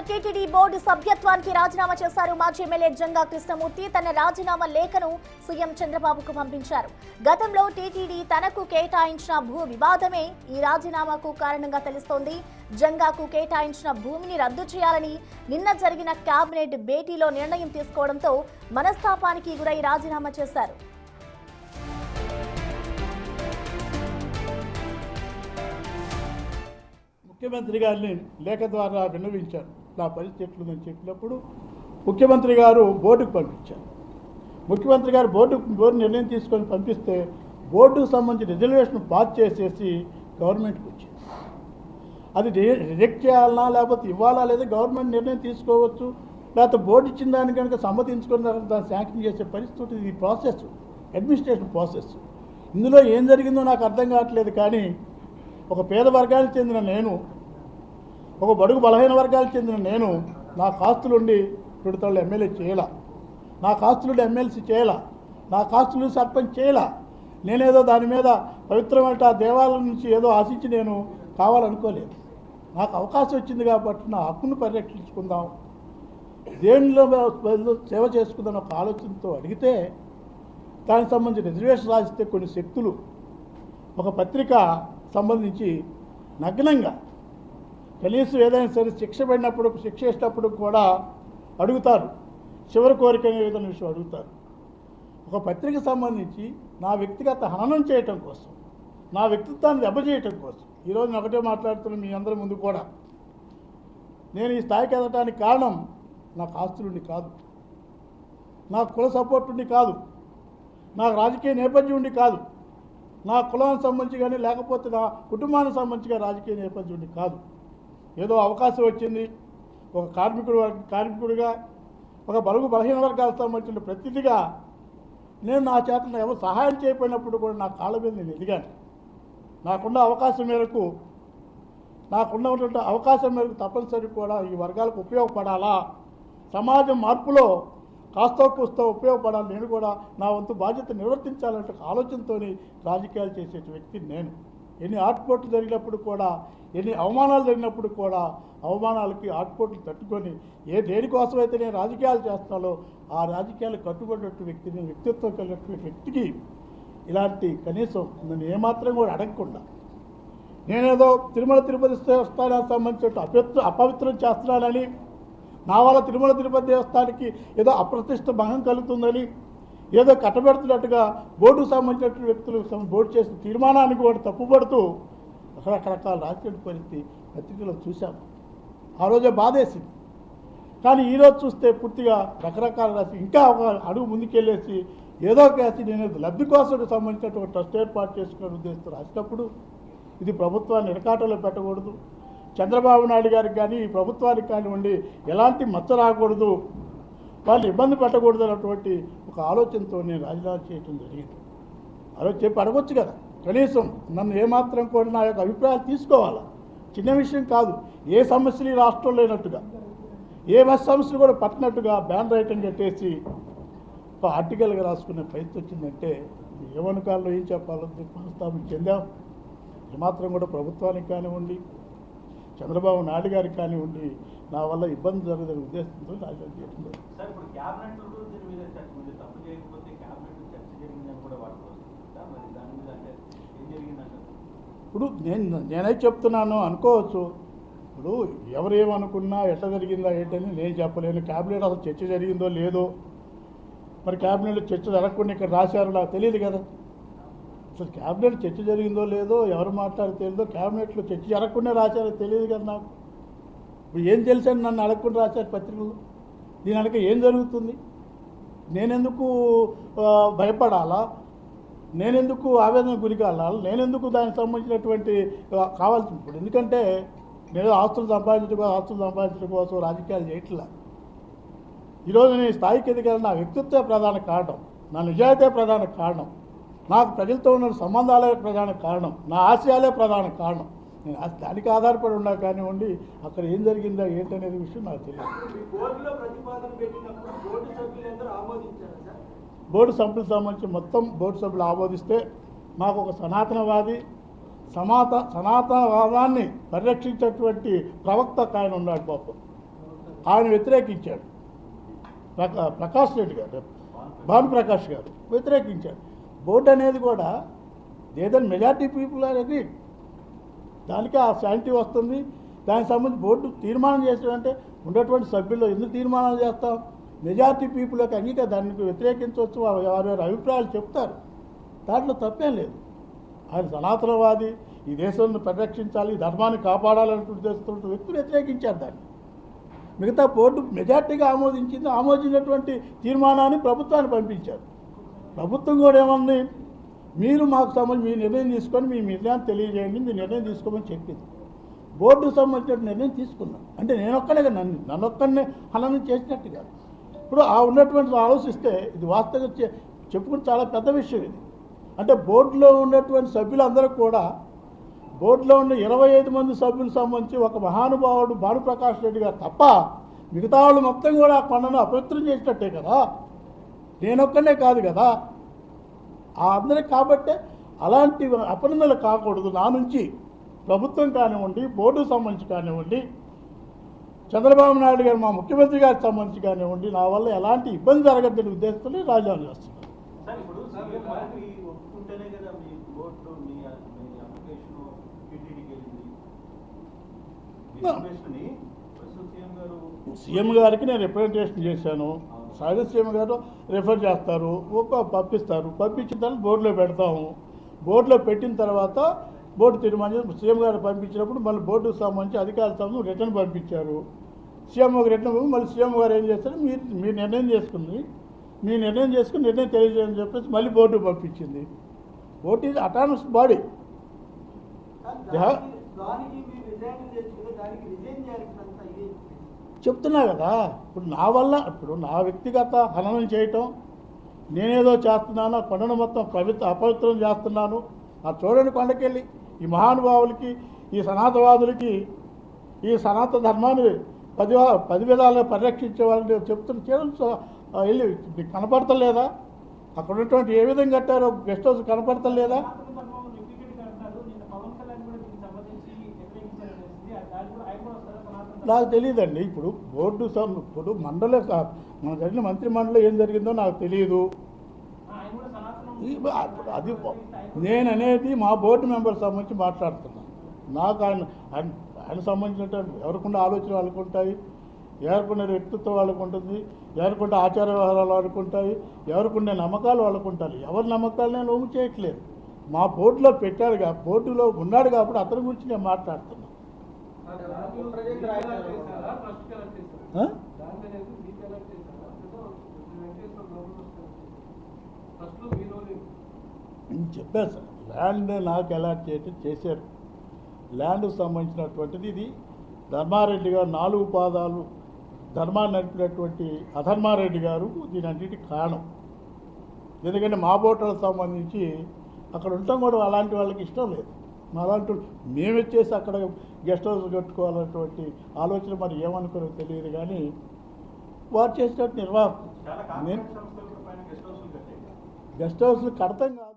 TTD board సభ్యత్వానికి రాజీనామా చేశారు. మాజీ ఎమ్మెల్యే జంగా కృష్ణమూర్తి తన రాజీనామా లేఖను సీఎం చంద్రబాబుకు పంపించారు. గతంలో టీటీడీ తనకు కేటాయించిన భూ వివాదమే ఈ రాజీనామాకు కారణంగా తెలుస్తోంది. జంగాకు కేటాయించిన భూమిని రద్దు చేయాలని నిన్న జరిగిన కేబినెట్ భేటీలో నిర్ణయం తీసుకోవడంతో మనస్తాపానికి గురై రాజీనామా చేశారు. ముఖ్యమంత్రి గారిని లేఖ ద్వారా విన్నవించాను. నా పరిస్థితి ఎట్లుందని చెప్పినప్పుడు ముఖ్యమంత్రి గారు బోర్డుకు పంపించారు. ముఖ్యమంత్రి గారు బోర్డు నిర్ణయం తీసుకొని పంపిస్తే బోర్డుకు సంబంధించిన రిజర్వేషన్ పాస్ చేసేసి గవర్నమెంట్కి వచ్చింది. అది రిజెక్ట్ చేయాలన్నా లేకపోతే ఇవ్వాలా లేదా గవర్నమెంట్ నిర్ణయం తీసుకోవచ్చు, లేకపోతే బోర్డు ఇచ్చిన దాన్ని కనుక సమ్మతించుకున్న దాన్ని శాంక్షన్ చేసే పరిస్థితి. ఇది ప్రాసెస్, అడ్మినిస్ట్రేషన్ ప్రాసెస్. ఇందులో ఏం జరిగిందో నాకు అర్థం కావట్లేదు. కానీ ఒక పేద వర్గానికి చెందిన నేను, ఒక బడుగు బలహీన వర్గాలకు చెందిన నేను నా కాస్తులుండి 2 ఎమ్మెల్యే చేయాల, నా కాస్తులుండి ఎమ్మెల్సీ చేయాల, నా కాస్తులు సర్పంచ్ చేయాల. నేనేదో దాని మీద పవిత్రమైన ఆ దేవాలయం నుంచి ఏదో ఆశించి నేను కావాలనుకోలేదు. నాకు అవకాశం వచ్చింది కాబట్టి నా హక్కును పరిరక్షించుకుందాం, దేవునిలో సేవ చేసుకుందాం ఒక ఆలోచనతో అడిగితే దానికి సంబంధించి రిజర్వేషన్ రాసిస్తే కొన్ని శక్తులు ఒక పత్రిక సంబంధించి నగ్నంగా కనీసం ఏదైనా సరే శిక్ష వేసినప్పుడు కూడా అడుగుతారు, చివరి కోరిక అనే విధంగా విషయం అడుగుతారు. ఒక పత్రిక సంబంధించి నా వ్యక్తిగత హననం చేయటం కోసం, నా వ్యక్తిత్వాన్ని దెబ్బచేయటం కోసం ఈరోజు నేను ఒకటే మాట్లాడుతున్నాను మీ అందరి ముందు కూడా. నేను ఈ స్థాయికి ఎదగడానికి కారణం నాకు ఆస్తులుండి కాదు, నా కుల సపోర్ట్ ఉండి కాదు, నాకు రాజకీయ నేపథ్యం ఉండి కాదు, నా కులానికి సంబంధించి కానీ లేకపోతే నా కుటుంబానికి సంబంధించిగా రాజకీయ నేపథ్యం ఉండి కాదు. ఏదో అవకాశం వచ్చింది, ఒక కార్మికుడిగా ఒక బలహీన వర్గాలకు సంబంధించిన ప్రతినిధిగా నేను నా చేతను ఎవరు సహాయం చేయకపోయినప్పుడు కూడా నా కాళ్ళ మీద నేను ఎదిగాను. నాకున్న అవకాశం మేరకు తప్పనిసరి కూడా ఈ వర్గాలకు ఉపయోగపడాలా, సమాజం మార్పులో కాస్తో కూస్తో ఉపయోగపడాలి, నేను కూడా నా వంతు బాధ్యత నిర్వర్తించాలంటే ఆలోచనతో రాజకీయాలు చేసే వ్యక్తిని నేను. ఎన్ని ఆటుపోట్లు జరిగినప్పుడు కూడా, ఎన్ని అవమానాలు జరిగినప్పుడు కూడా అవమానాలకి ఆటుపోట్లు తట్టుకొని దేనికోసమైతే నేను రాజకీయాలు చేస్తానో ఆ రాజకీయాలు కట్టుబడినట్టు వ్యక్తిని, వ్యక్తిత్వం కలిగినటువంటి వ్యక్తికి ఇలాంటి కనీసం నన్ను ఏమాత్రం కూడా అడగకుండా నేనేదో తిరుపతి దేవస్థానానికి సంబంధించిన అపవిత్రం చేస్తున్నానని, నా వల్ల తిరుపతి దేవస్థానానికి ఏదో అప్రతిష్ట భంగం కలుగుతుందని ఏదో కట్టబెడుతున్నట్టుగా బోర్డుకు సంబంధించిన వ్యక్తులు బోర్డు చేసిన తీర్మానానికి కూడా తప్పుపడుతూ రకరకాల రాజకీయ పరిస్థితి పత్రికలో చూశాము. ఆ రోజే బాధేసింది. కానీ ఈరోజు చూస్తే పూర్తిగా రకరకాల రాసి ఇంకా ఒక అడుగు ముందుకెళ్ళేసి ఏదో కేసి నేను లబ్ధి కోసం సంబంధించినటువంటి ట్రస్ట్ ఏర్పాటు చేసుకునే ఉద్దేశంతో రాసినప్పుడు ఇది ప్రభుత్వాన్ని ఇరకాటంలో పెట్టకూడదు, చంద్రబాబు నాయుడు గారికి కానీ ఈ ప్రభుత్వానికి కానివ్వండి ఎలాంటి మచ్చ రాకూడదు, వాళ్ళు ఇబ్బంది పెట్టకూడదు అన్నటువంటి ఒక ఆలోచనతో నేను రాజీనామా చేయడం జరిగింది. అలా చెప్పి అడగొచ్చు కదా, కనీసం నన్ను ఏమాత్రం కూడా నా యొక్క అభిప్రాయాలు తీసుకోవాలా. చిన్న విషయం కాదు. ఏ సమస్యలు ఈ రాష్ట్రంలో లేనట్టుగా, ఏ సమస్యలు కూడా పట్టినట్టుగా బ్యాన్ రైటింగ్ కట్టేసి ఒక ఆర్టికల్గా రాసుకునే పరిస్థితి వచ్చిందంటే ఏమనుకాల్లో ఏం చెప్పాలో మనస్తాపం చెందాం. ఏమాత్రం కూడా ప్రభుత్వానికి కానివ్వండి, చంద్రబాబు నాయుడు గారికి కానివ్వండి నా వల్ల ఇబ్బంది జరగదని ఉద్దేశంతో రాజీనామా చేయడం జరిగింది. ఇప్పుడు నేనే చెప్తున్నాను అనుకోవచ్చు. ఇప్పుడు ఎవరేమనుకున్నా ఎట్లా జరిగిందా ఏంటని నేను చెప్పలేను. క్యాబినెట్ అసలు చర్చ జరిగిందో లేదో, మరి క్యాబినెట్లో చర్చ జరగకుండా ఇక్కడ రాశారో నాకు తెలియదు కదా. అసలు క్యాబినెట్ చర్చ జరిగిందో లేదో, ఎవరు మాట్లాడితే తెలియదో, క్యాబినెట్లో చర్చ జరగకుండా రాశారో తెలియదు కదా నాకు. ఇప్పుడు ఏం తెలుసని నన్ను అడగకుండా రాశారు పత్రికలు. దీని వెనక ఏం జరుగుతుంది, నేనెందుకు భయపడాలా, నేనెందుకు ఆవేదన గురి కావాలి, నేనెందుకు దానికి సంబంధించినటువంటి కావాల్సింది. ఇప్పుడు ఎందుకంటే నేను ఆస్తులు సంపాదించడం కోసం రాజకీయాలు చేయట్లా. ఈరోజు నేను స్థాయికి ఎదిగాను, నా వ్యక్తిత్వే ప్రధాన కారణం, నా నిజాయితీ ప్రధాన కారణం, నాకు ప్రజలతో ఉన్న సంబంధాలే ప్రధాన కారణం, నా ఆశయాలే ప్రధాన కారణం. నేను దానికి ఆధారపడి ఉన్నా కానివ్వండి, అక్కడ ఏం జరిగిందా ఏంటనేది విషయం నాకు తెలియదు. బోర్డు సభ్యులకు సంబంధించి మొత్తం బోర్డు సభ్యులు ఆమోదిస్తే మాకు ఒక సనాతనవాది సనాతనవాదాన్ని పరిరక్షించేటువంటి ప్రవక్త ఆయన ఉన్నాడు పాపం. ఆయన వ్యతిరేకించాడు. ప్రకాష్ రెడ్డి గారు, భానుప్రకాష్ గారు వ్యతిరేకించాడు. బోర్డు అనేది కూడా ఏదైనా మెజార్టీ పీపుల్ అనేది దానికి ఆ శాంతి వస్తుంది. దానికి సంబంధించి బోర్డు తీర్మానం చేసాడంటే ఉన్నటువంటి సభ్యుల్లో ఎందుకు తీర్మానాలు చేస్తాం? మెజార్టీ పీపుల్ యొక్క దానికి వ్యతిరేకించవచ్చు, వారి అభిప్రాయాలు చెప్తారు, దాంట్లో తప్పేం లేదు. ఆయన సనాతనవాది, ఈ దేశాన్ని పరిరక్షించాలి, ధర్మాన్ని కాపాడాలన్నట్టు చేస్తున్న వ్యక్తులు వ్యతిరేకించారు దాన్ని. మిగతా బోర్డు మెజార్టీగా ఆమోదించినటువంటి తీర్మానాన్ని ప్రభుత్వాన్ని పంపించారు. ప్రభుత్వం కూడా ఏమంది, మీరు మాకు సంబంధించి మీ నిర్ణయం తీసుకొని మీ నిర్ణయాన్ని తెలియజేయండి, మీ నిర్ణయం తీసుకోమని చెప్పింది. బోర్డుకు సంబంధించిన నిర్ణయం తీసుకున్నాం. అంటే నేనొక్కనే నన్నొక్కనే హననం చేసినట్టు కాదు. ఇప్పుడు ఆ ఉన్నటువంటి ఆలోచిస్తే ఇది వాస్తవంగా చెప్పుకుని చాలా పెద్ద విషయం ఇది. అంటే బోర్డులో ఉన్నటువంటి సభ్యులందరూ కూడా, బోర్డులో ఉన్న 25 మంది సభ్యులకు సంబంధించి ఒక మహానుభావుడు భానుప్రకాష్ రెడ్డి గారు తప్ప మిగతా వాళ్ళు మొత్తం కూడా ఆ కొండను అపవిత్రం చేసినట్టే కదా. నేనొక్కనే కాదు కదా ఆ అందరికి. కాబట్టే అలాంటి అపనిందలు కాకూడదు నా నుంచి. ప్రభుత్వం కానివ్వండి, బోర్డుకు సంబంధించి కానివ్వండి, చంద్రబాబు నాయుడు గారు మా ముఖ్యమంత్రి గారికి సంబంధించి కానివ్వండి, నా వల్ల ఎలాంటి ఇబ్బంది జరగద్దని ఉద్దేశంతో రాజీనామా చేస్తున్నాను. సీఎం గారికి నేను రిప్రజెంటేషన్ చేశాను. సహజ సీఎం గారు రిఫర్ చేస్తారు, పంపిస్తారు. పంపించిన తర్వాత బోర్డులో పెడతాము. బోర్డులో పెట్టిన తర్వాత బోర్డు తీర్మానం సీఎం గారు పంపించినప్పుడు మళ్ళీ బోర్డుకు సంబంధించి అధికారుల సంబంధించి రిటర్న్ పంపించారు. సీఎం రిటర్న్ మళ్ళీ సీఎం గారు ఏం చేస్తారు, మీరు నిర్ణయం చేసుకుని నిర్ణయం తెలియజేయని చెప్పేసి మళ్ళీ బోర్డుకు పంపించింది. Board is autonomous body. చెప్తున్నా కదా, ఇప్పుడు నా వల్ల ఇప్పుడు నా వ్యక్తిగత హననం చేయటం, నేనేదో చేస్తున్నాను, ఆ కొండను మొత్తం అపవిత్రం చేస్తున్నాను. ఆ చూడండి కొండకెళ్ళి ఈ మహానుభావులకి, ఈ సనాతనవాదులకి, ఈ సనాతన ధర్మాన్ని 10 విధాలుగా పరిరక్షించే వాళ్ళని చెప్తున్న వెళ్ళి మీకు కనపడతలేదా? అక్కడ ఉన్నటువంటి ఏ విధంగా కట్టారో గెస్ట్ హౌస్ కనపడతలేదా? నాకు తెలియదండి. ఇప్పుడు బోర్డు ఇప్పుడు మన జరిగిన మంత్రి మండలిలో ఏం జరిగిందో నాకు తెలియదు. అది నేను అనేది మా బోర్డు మెంబర్ సంబంధించి మాట్లాడుతున్నాను. నాకు ఆయన సంబంధించినటువంటి ఎవరికుండా ఆలోచన వాళ్ళకు ఉంటాయి, ఎవరికొండే వ్యక్తిత్వం వాళ్ళకు ఉంటుంది, ఎవరికొండే ఆచార వ్యవహారాలు వాళ్ళకు ఉంటాయి, ఎవరికొండే నమ్మకాలు వాళ్ళకు ఉంటాయి. ఎవరి నమ్మకాలు నేను లోము చేయట్లేదు. మా బోర్డులో పెట్టాడు, బోర్డులో ఉన్నాడు కాబట్టి అతని గురించి నేను మాట్లాడుతున్నాను. చెప్పారు సార్, ల్యాండ్ నాకు అలాట్ చేశారు. ల్యాండ్కు సంబంధించినటువంటిది ఇది ధర్మారెడ్డి గారు 4 పాదాలు ధర్మాన్ని నడిపినటువంటి అధర్మారెడ్డి గారు దీని అన్నిటికీ కారణం. ఎందుకంటే మా బోట్లకు సంబంధించి అక్కడ ఉండటం కూడా అలాంటి వాళ్ళకి ఇష్టం లేదు. అలాంటి మేమొచ్చేసి అక్కడ గెస్ట్ హౌస్ కట్టుకోవాలన్నటువంటి ఆలోచన మరి ఏమనుకోరో తెలియదు. కానీ వారు చేసినట్టు నిర్వాహకం గెస్ట్ హౌస్లు కడతాం కాదు.